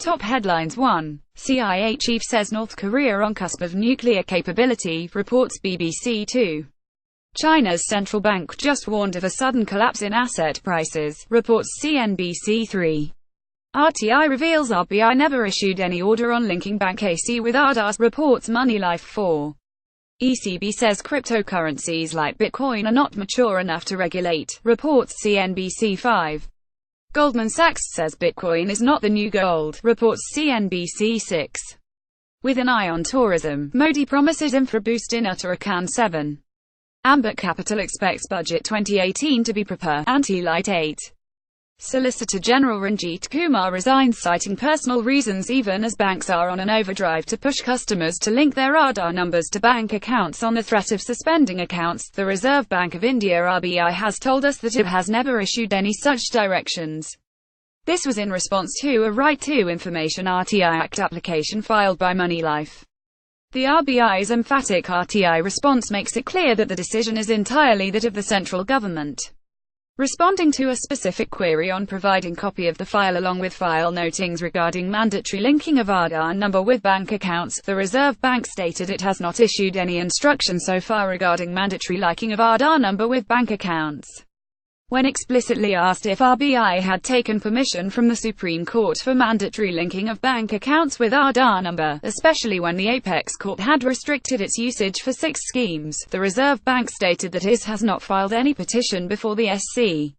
Top headlines: 1. CIA chief says North Korea on cusp of nuclear capability, reports BBC. 2. China's central bank just warned of a sudden collapse in asset prices, reports CNBC. 3. RTI reveals RBI never issued any order on linking Bank AC with aadhaar, reports MoneyLife. 4. ECB says cryptocurrencies like Bitcoin are not mature enough to regulate, reports CNBC. 5. Goldman Sachs says Bitcoin is not the new gold, reports CNBC. 6. With an eye on tourism, Modi promises infra boost in Uttarakhand. 7. Ambit Capital expects budget 2018 to be prepare, anti-light. 8. Solicitor General Ranjit Kumar resigns citing personal reasons even as banks are on an overdrive to push customers to link their aadhaar numbers to bank accounts on the threat of suspending accounts. The Reserve Bank of India (RBI) has told us that it has never issued any such directions. This was in response to a Right to Information (RTI) Act application filed by MoneyLife. The RBI's emphatic RTI response makes it clear that the decision is entirely that of the central government. Responding to a specific query on providing copy of the file along with file notings regarding mandatory linking of aadhaar number with bank accounts, the Reserve Bank stated it has not issued any instruction so far regarding mandatory linking of aadhaar number with bank accounts. When explicitly asked if RBI had taken permission from the Supreme Court for mandatory linking of bank accounts with aadhaar number, especially when the Apex Court had restricted its usage for 6 schemes, the Reserve Bank stated that it has not filed any petition before the SC.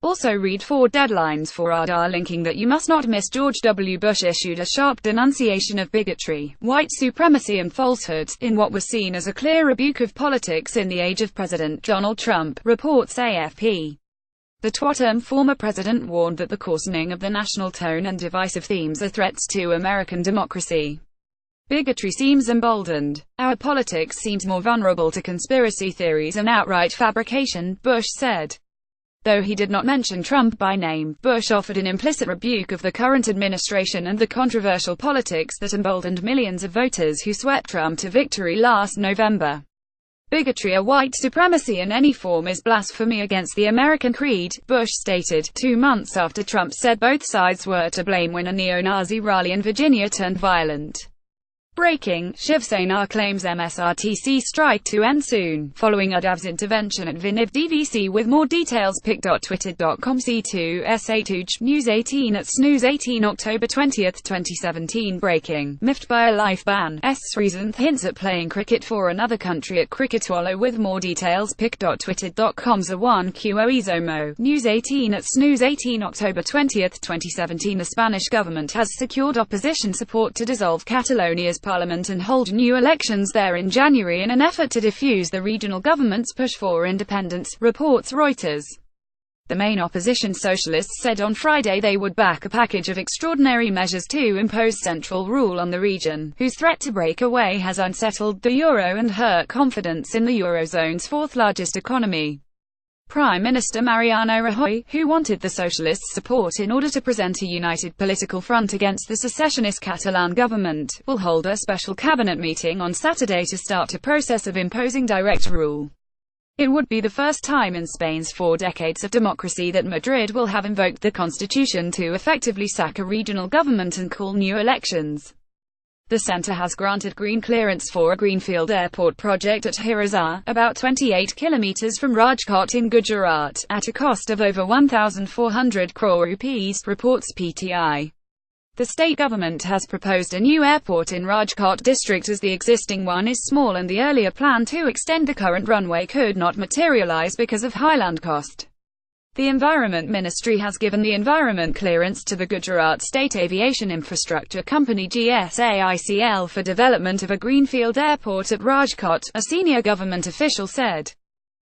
Also read 4 deadlines for aadhaar linking that you must not miss. George W. Bush issued a sharp denunciation of bigotry, white supremacy and falsehood, in what was seen as a clear rebuke of politics in the age of President Donald Trump, reports AFP. The twat-term former president warned that the coarsening of the national tone and divisive themes are threats to American democracy. Bigotry seems emboldened. Our politics seems more vulnerable to conspiracy theories and outright fabrication, Bush said. Though he did not mention Trump by name, Bush offered an implicit rebuke of the current administration and the controversial politics that emboldened millions of voters who swept Trump to victory last November. Bigotry or white supremacy in any form is blasphemy against the American creed, Bush stated, 2 months after Trump said both sides were to blame when a neo-Nazi rally in Virginia turned violent. Breaking, Shiv Sena claims MSRTC strike to end soon, following Uddhav's intervention at Viniv DVC. With more details, pic.twitter.com C2SA2 News 18 at Snooze 18 October 20, 2017. Breaking, miffed by a life ban, Sreesanth hints at playing cricket for another country at Cricketwallah. With more details, pic.twitter.com Zawan News 18 at Snooze 18 October 20, 2017. The Spanish government has secured opposition support to dissolve Catalonia's parliament and hold new elections there in January in an effort to defuse the regional government's push for independence, reports Reuters. The main opposition socialists said on Friday they would back a package of extraordinary measures to impose central rule on the region, whose threat to break away has unsettled the euro and hurt confidence in the eurozone's fourth-largest economy. Prime Minister Mariano Rajoy, who wanted the socialists' support in order to present a united political front against the secessionist Catalan government, will hold a special cabinet meeting on Saturday to start a process of imposing direct rule. It would be the first time in Spain's 4 decades of democracy that Madrid will have invoked the constitution to effectively sack a regional government and call new elections. The centre has granted green clearance for a greenfield airport project at Hirazar, about 28 kilometres from Rajkot in Gujarat, at a cost of over 1,400 crore rupees, reports PTI. The state government has proposed a new airport in Rajkot district as the existing one is small and the earlier plan to extend the current runway could not materialise because of high land cost. The Environment Ministry has given the environment clearance to the Gujarat State Aviation Infrastructure Company GSAICL for development of a greenfield airport at Rajkot, a senior government official said.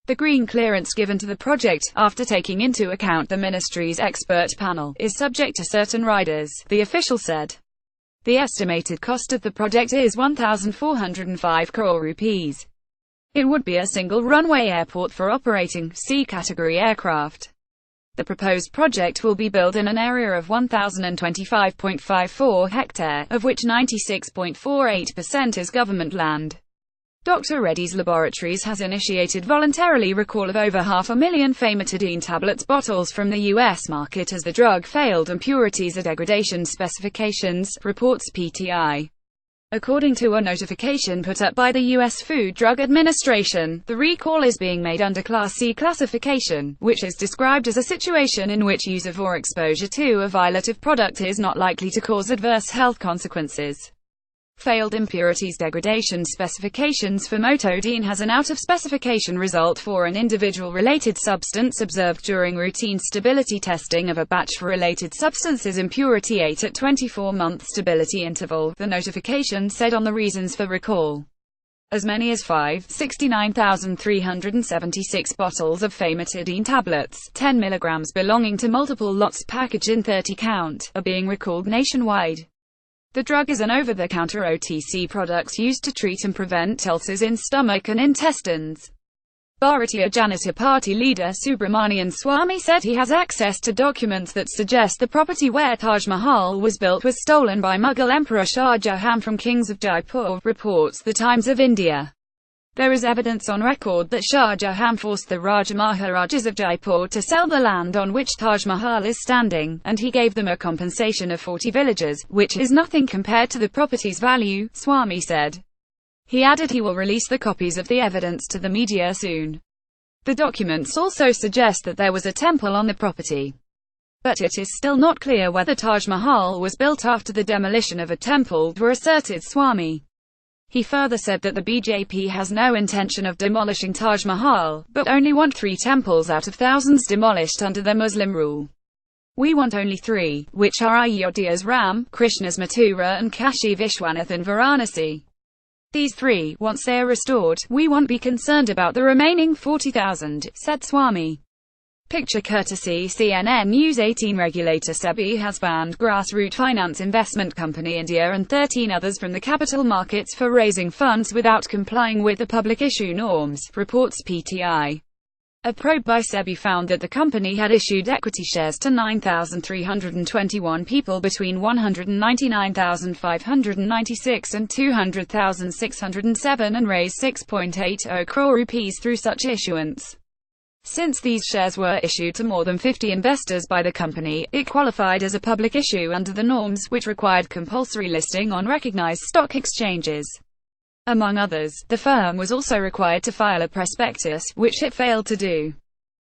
The green clearance given to the project, after taking into account the ministry's expert panel, is subject to certain riders, the official said. The estimated cost of the project is 1,405 crore rupees. It would be a single runway airport for operating C-category aircraft. The proposed project will be built in an area of 1,025.54 hectare, of which 96.48% is government land. Dr. Reddy's Laboratories has initiated voluntarily recall of over 500,000 famotidine tablets bottles from the U.S. market as the drug failed impurities or degradation specifications, reports PTI. According to a notification put up by the U.S. Food Drug Administration, the recall is being made under Class C classification, which is described as a situation in which use of or exposure to a violative product is not likely to cause adverse health consequences. Failed impurities degradation specifications for famotidine has an out-of-specification result for an individual-related substance observed during routine stability testing of a batch for related substances impurity 8 at 24-month stability interval, the notification said on the reasons for recall. As many as 69,376 bottles of famotidine tablets, 10 mg belonging to multiple lots packaged in 30 count, are being recalled nationwide. The drug is an over-the-counter OTC product used to treat and prevent ulcers in stomach and intestines. Bharatiya Janata Party leader Subramanian Swamy said he has access to documents that suggest the property where Taj Mahal was built was stolen by Mughal Emperor Shah Jahan from kings of Jaipur, reports The Times of India. There is evidence on record that Shah Jahan forced the Raja Maharajas of Jaipur to sell the land on which Taj Mahal is standing, and he gave them a compensation of 40 villages, which is nothing compared to the property's value, Swamy said. He added he will release the copies of the evidence to the media soon. The documents also suggest that there was a temple on the property. But it is still not clear whether Taj Mahal was built after the demolition of a temple, asserted Swamy. He further said that the BJP has no intention of demolishing Taj Mahal, but only want 3 temples out of thousands demolished under the Muslim rule. We want only 3, which are Ayodhya's Ram, Krishna's Mathura and Kashi Vishwanath in Varanasi. These 3, once they are restored, we won't be concerned about the remaining 40,000, said Swamy. Picture courtesy CNN News. 18 regulator SEBI has banned Grassroot Finance Investment Company India and 13 others from the capital markets for raising funds without complying with the public issue norms, reports PTI. A probe by SEBI found that the company had issued equity shares to 9,321 people between 199,596 and 200,607 and raised 6.80 crore rupees through such issuance. Since these shares were issued to more than 50 investors by the company, it qualified as a public issue under the norms, which required compulsory listing on recognized stock exchanges. Among others, the firm was also required to file a prospectus, which it failed to do.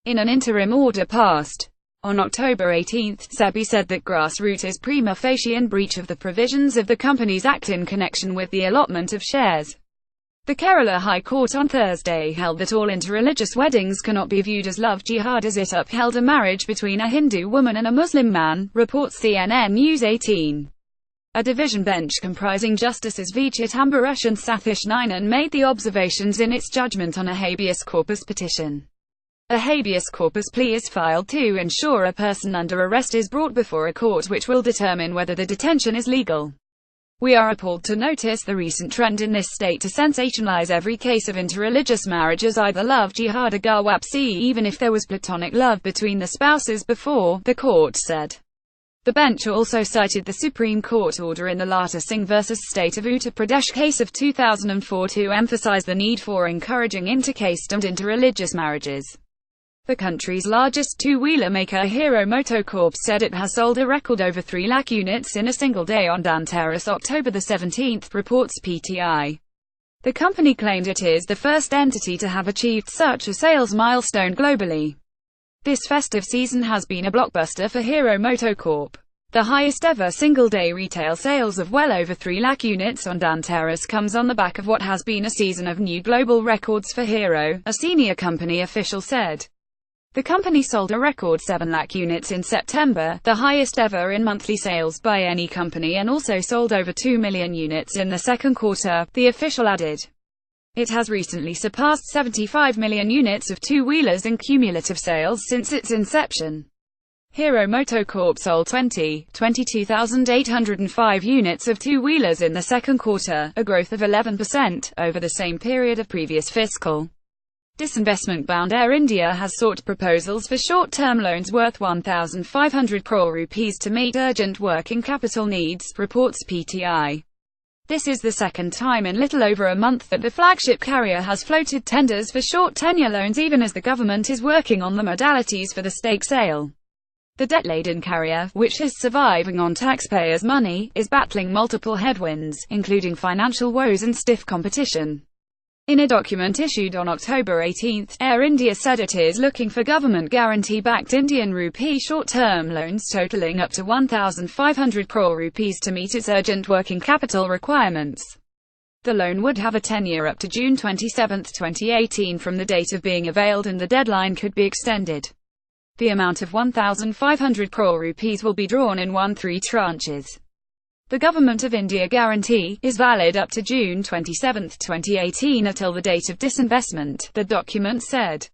In an interim order passed on October 18, SEBI said that Grassroot is prima facie in breach of the provisions of the Companies Act in connection with the allotment of shares. The Kerala High Court on Thursday held that all interreligious weddings cannot be viewed as love jihad as it upheld a marriage between a Hindu woman and a Muslim man, reports CNN News 18. A division bench comprising Justices V. Chittambaresh and Sathish Nainan made the observations in its judgment on a habeas corpus petition. A habeas corpus plea is filed to ensure a person under arrest is brought before a court which will determine whether the detention is legal. We are appalled to notice the recent trend in this state to sensationalize every case of interreligious marriage as either love jihad or gawapsi, even if there was platonic love between the spouses before, the court said. The bench also cited the Supreme Court order in the Lata Singh v. State of Uttar Pradesh case of 2004 to emphasize the need for encouraging intercaste and interreligious marriages. The country's largest two-wheeler maker Hero Motocorp said it has sold a record over 3 lakh units in a single day on Dhanteras October 17, reports PTI. The company claimed it is the first entity to have achieved such a sales milestone globally. This festive season has been a blockbuster for Hero Motocorp. The highest ever single-day retail sales of well over 3 lakh units on Dhanteras comes on the back of what has been a season of new global records for Hero, a senior company official said. The company sold a record 7 lakh units in September, the highest ever in monthly sales by any company, and also sold over 2 million units in the second quarter, the official added. It has recently surpassed 75 million units of two-wheelers in cumulative sales since its inception. Hero Motocorp sold 22,805 units of two-wheelers in the second quarter, a growth of 11% over the same period of previous fiscal. Disinvestment-bound Air India has sought proposals for short-term loans worth 1,500 crore rupees to meet urgent working capital needs, reports PTI. This is the second time in little over a month that the flagship carrier has floated tenders for short tenure loans, even as the government is working on the modalities for the stake sale. The debt-laden carrier, which is surviving on taxpayers' money, is battling multiple headwinds, including financial woes and stiff competition. In a document issued on October 18, Air India said it is looking for government guarantee-backed Indian rupee short-term loans totaling up to 1,500 crore rupees to meet its urgent working capital requirements. The loan would have a tenure up to June 27, 2018 from the date of being availed, and the deadline could be extended. The amount of 1,500 crore rupees will be drawn in 3 tranches. The Government of India guarantee is valid up to June 27, 2018 until the date of disinvestment, the document said.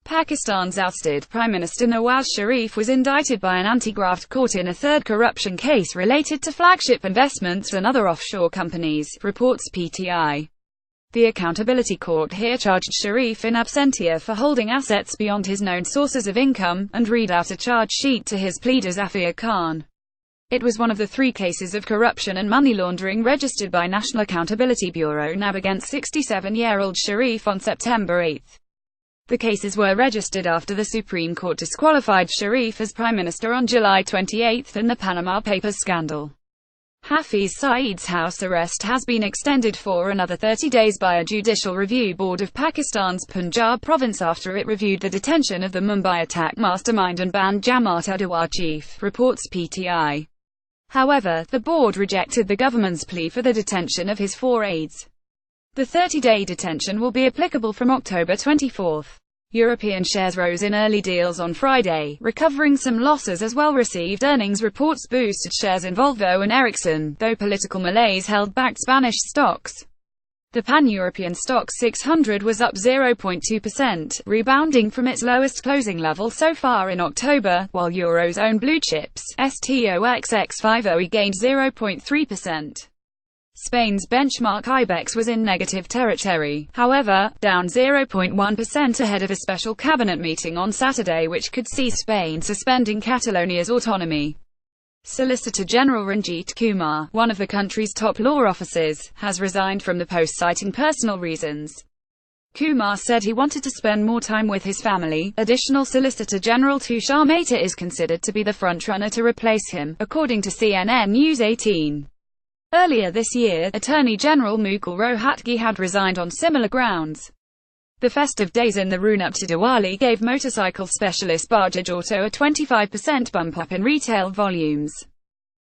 Pakistan's ousted Prime Minister Nawaz Sharif was indicted by an anti-graft court in a third corruption case related to flagship investments and other offshore companies, reports PTI. The Accountability Court here charged Sharif in absentia for holding assets beyond his known sources of income, and read out a charge sheet to his pleader Zafir Khan. It was one of the 3 cases of corruption and money laundering registered by National Accountability Bureau (NAB) against 67-year-old Sharif on September 8. The cases were registered after the Supreme Court disqualified Sharif as Prime Minister on July 28 in the Panama Papers scandal. Hafiz Saeed's house arrest has been extended for another 30 days by a Judicial Review Board of Pakistan's Punjab province after it reviewed the detention of the Mumbai attack mastermind and banned Jamaat-ud-Dawa chief, reports PTI. However, the board rejected the government's plea for the detention of his 4 aides. The 30-day detention will be applicable from October 24. European shares rose in early deals on Friday, recovering some losses as well-received earnings reports boosted shares in Volvo and Ericsson, though political malaise held back Spanish stocks. The pan-European stock 600 was up 0.2%, rebounding from its lowest closing level so far in October, while Eurozone blue chips, STOXX 50 gained 0.3%. Spain's benchmark IBEX was in negative territory, however, down 0.1% ahead of a special cabinet meeting on Saturday which could see Spain suspending Catalonia's autonomy. Solicitor General Ranjit Kumar, one of the country's top law officers, has resigned from the post citing personal reasons. Kumar said he wanted to spend more time with his family. Additional Solicitor General Tushar Mehta is considered to be the frontrunner to replace him, according to CNN News 18. Earlier this year, Attorney General Mukul Rohatgi had resigned on similar grounds. The festive days in the run-up to Diwali gave motorcycle specialist Bajaj Auto a 25% bump up in retail volumes.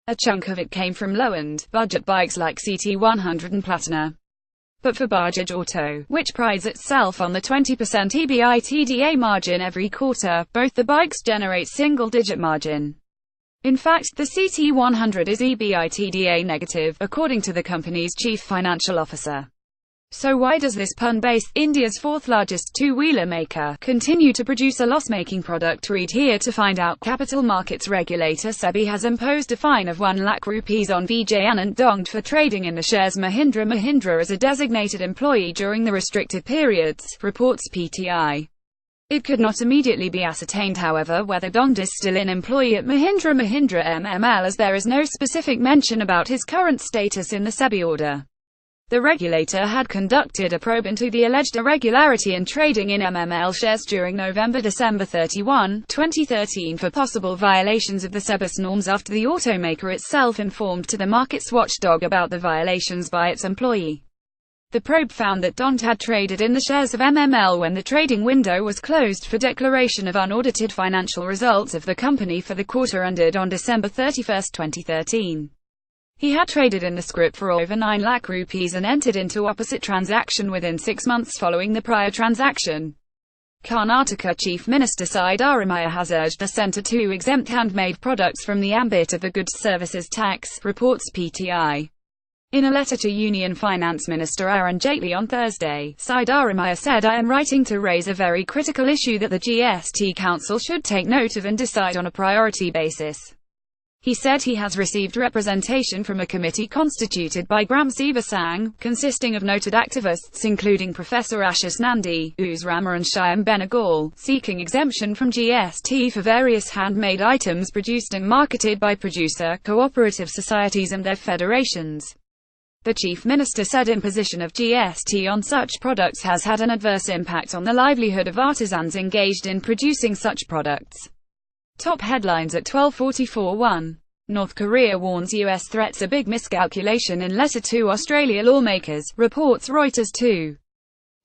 A chunk of it came from low-end, budget bikes like CT100 and Platina. But for Bajaj Auto, which prides itself on the 20% EBITDA margin every quarter, both the bikes generate single-digit margin. In fact, the CT100 is EBITDA negative, according to the company's chief financial officer. So why does this pun-based, India's 4th largest two-wheeler maker, continue to produce a loss-making product? Read here to find out. Capital markets regulator SEBI has imposed a fine of 1 lakh rupees on Vijay Anant Dongd for trading in the shares Mahindra & Mahindra as a designated employee during the restricted periods, reports PTI. It could not immediately be ascertained, however, whether Dongd is still an employee at Mahindra & Mahindra MML, as there is no specific mention about his current status in the SEBI order. The regulator had conducted a probe into the alleged irregularity in trading in MML shares during November-December 31, 2013 for possible violations of the SEBI's norms after the automaker itself informed to the market's watchdog about the violations by its employee. The probe found that Dongd had traded in the shares of MML when the trading window was closed for declaration of unaudited financial results of the company for the quarter ended on December 31, 2013. He had traded in the scrip for over 9 lakh rupees and entered into opposite transaction within 6 months following the prior transaction. Karnataka Chief Minister Siddaramaiah has urged the centre to exempt handmade products from the ambit of the Goods Services Tax, reports PTI. In a letter to Union Finance Minister Arun Jaitley on Thursday, Siddaramaiah said, "I am writing to raise a very critical issue that the GST Council should take note of and decide on a priority basis." He said he has received representation from a committee constituted by Gram Seva Sangh, consisting of noted activists including Professor Ashish Nandi, Uz Rama and Shyam Benegal, seeking exemption from GST for various handmade items produced and marketed by producer, cooperative societies and their federations. The chief minister said imposition of GST on such products has had an adverse impact on the livelihood of artisans engaged in producing such products. Top headlines at 12:44. 1. North Korea warns US threats a big miscalculation in letter to Australia lawmakers, reports Reuters. 2.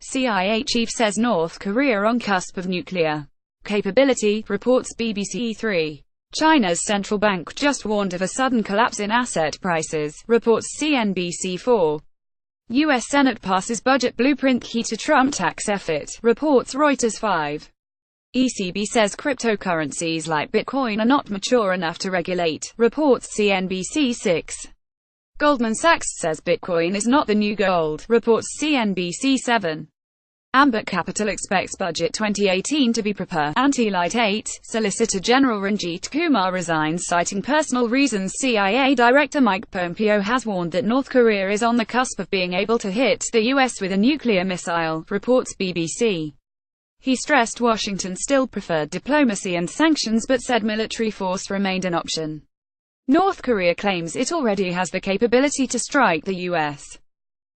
CIA chief says North Korea on cusp of nuclear capability, reports BBC. 3. China's central bank just warned of a sudden collapse in asset prices, reports CNBC. 4. U.S. Senate passes budget blueprint key to Trump tax effort, reports Reuters. 5. ECB says cryptocurrencies like Bitcoin are not mature enough to regulate, reports CNBC. 6. Goldman Sachs says Bitcoin is not the new gold, reports CNBC. 7. Ambit Capital expects budget 2018 to be anti-light. 8. Solicitor General Ranjit Kumar resigns citing personal reasons. CIA Director Mike Pompeo has warned that North Korea is on the cusp of being able to hit the U.S. with a nuclear missile, reports BBC. He stressed Washington still preferred diplomacy and sanctions but said military force remained an option. North Korea claims it already has the capability to strike the U.S.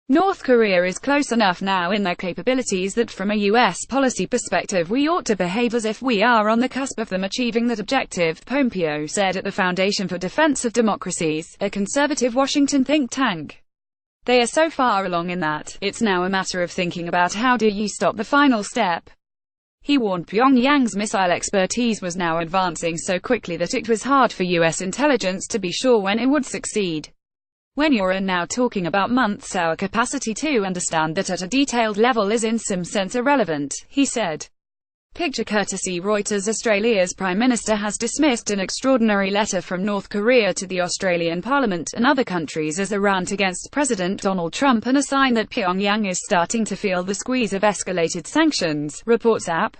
North Korea is close enough now in their capabilities that from a U.S. policy perspective we ought to behave as if we are on the cusp of them achieving that objective, Pompeo said at the Foundation for Defense of Democracies, a conservative Washington think tank. They are so far along in that, it's now a matter of thinking about how do you stop the final step. He warned Pyongyang's missile expertise was now advancing so quickly that it was hard for U.S. intelligence to be sure when it would succeed. When you're now talking about months, our capacity to understand that at a detailed level is in some sense irrelevant, he said. Picture courtesy Reuters. Australia's Prime Minister has dismissed an extraordinary letter from North Korea to the Australian Parliament and other countries as a rant against President Donald Trump and a sign that Pyongyang is starting to feel the squeeze of escalated sanctions, reports AP.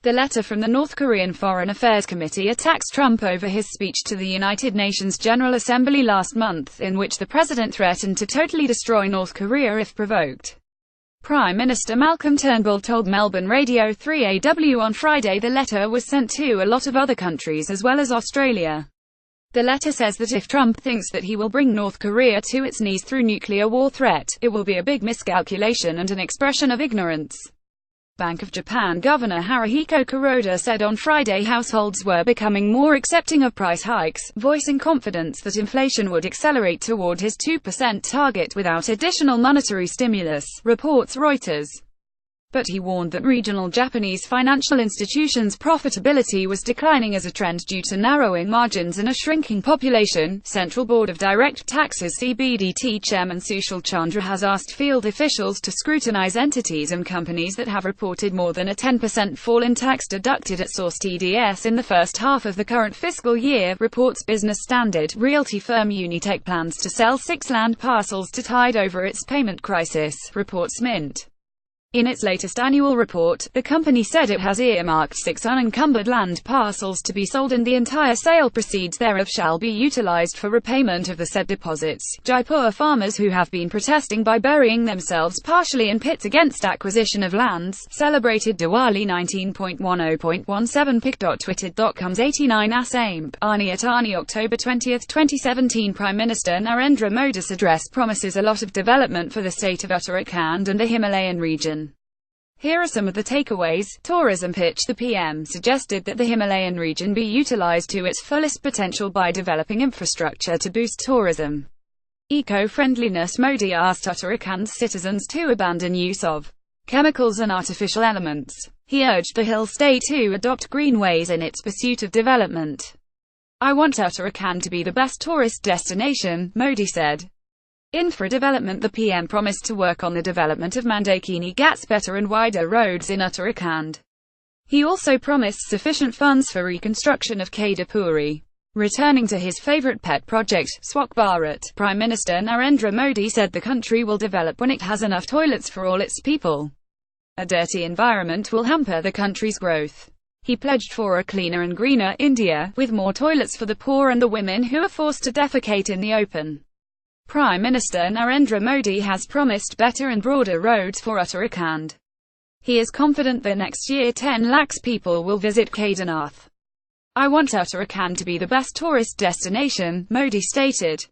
The letter from the North Korean Foreign Affairs Committee attacks Trump over his speech to the United Nations General Assembly last month, in which the president threatened to totally destroy North Korea if provoked. Prime Minister Malcolm Turnbull told Melbourne Radio 3AW on Friday the letter was sent to a lot of other countries as well as Australia. The letter says that if Trump thinks that he will bring North Korea to its knees through nuclear war threat, it will be a big miscalculation and an expression of ignorance. Bank of Japan Governor Haruhiko Kuroda said on Friday households were becoming more accepting of price hikes, voicing confidence that inflation would accelerate toward his 2% target without additional monetary stimulus, reports Reuters. But he warned that regional Japanese financial institutions' profitability was declining as a trend due to narrowing margins and a shrinking population. Central Board of Direct Taxes (CBDT) Chairman Sushil Chandra has asked field officials to scrutinize entities and companies that have reported more than a 10% fall in tax deducted at source TDS in the first half of the current fiscal year, reports Business Standard. Realty firm Unitech plans to sell 6 land parcels to tide over its payment crisis, reports Mint. In its latest annual report, the company said it has earmarked 6 unencumbered land parcels to be sold and the entire sale proceeds thereof shall be utilized for repayment of the said deposits. Jaipur farmers who have been protesting by burying themselves partially in pits against acquisition of lands, celebrated Diwali 19.10.17 pic.twitter.com's 89 Assam, Arni at Arni October 20, 2017 Prime Minister Narendra Modi's address promises a lot of development for the state of Uttarakhand and the Himalayan region. Here are some of the takeaways. Tourism pitch. The PM suggested that the Himalayan region be utilized to its fullest potential by developing infrastructure to boost tourism. Eco-friendliness. Modi asked Uttarakhand's citizens to abandon use of chemicals and artificial elements. He urged the hill state to adopt green ways in its pursuit of development. I want Uttarakhand to be the best tourist destination, Modi said. Infra development. The PM promised to work on the development of Mandakini Ghats better and wider roads in Uttarakhand. He also promised sufficient funds for reconstruction of Kedapuri. Returning to his favorite pet project, Swachh Bharat, Prime Minister Narendra Modi said the country will develop when it has enough toilets for all its people. A dirty environment will hamper the country's growth. He pledged for a cleaner and greener India, with more toilets for the poor and the women who are forced to defecate in the open. Prime Minister Narendra Modi has promised better and broader roads for Uttarakhand. He is confident that next year 10 lakhs people will visit Kedarnath. I want Uttarakhand to be the best tourist destination, Modi stated.